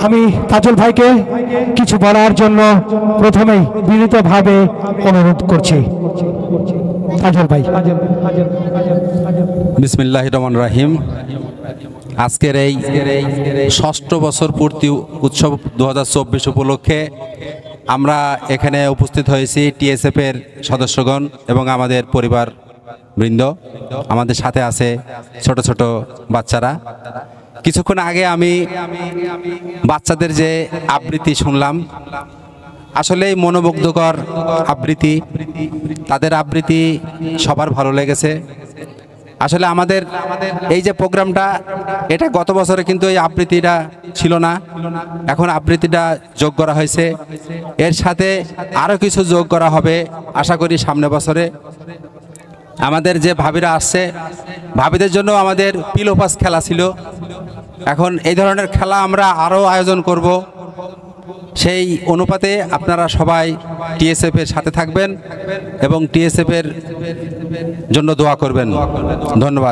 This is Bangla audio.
আমি তাজুল ভাইকে কিছু বলার জন্য প্রথমেই বিনীতভাবে অনুরোধ করছি। তাজুল ভাই। বিসমিল্লাহির রহমানির রহিম। আজকের এই ষষ্ঠ বছর পূর্তি উৎসব 2024 উপলক্ষে আমরা এখানে উপস্থিত হয়েছি টিএসএফের সদস্যগণ এবং আমাদের পরিবার বৃন্দ। আমাদের সাথে আছে ছোট ছোট বাচ্চারা। কিছুক্ষণ আগে আমি বাচ্চাদের যে আবৃত্তি শুনলাম, আসলেই মনোমুগ্ধকর আবৃত্তি। তাদের আবৃত্তি সবার ভালো লেগেছে। আসলে আমাদের এই যে প্রোগ্রামটা, এটা গত বছরে কিন্তু এই আবৃত্তিটা ছিল না, এখন আবৃত্তিটা যোগ করা হয়েছে। এর সাথে আরও কিছু যোগ করা হবে আশা করি সামনে বছরে। আমাদের যে ভাবিরা আসছে, ভাবিদের জন্য আমাদের পিলো পাস খেলা ছিল। এখন এই ধরনের খেলা আমরা আরও আয়োজন করব। সেই অনুপাতে আপনারা সবাই টিএসএফের সাথে থাকবেন এবং টিএসএফের জন্য দোয়া করবেন। ধন্যবাদ।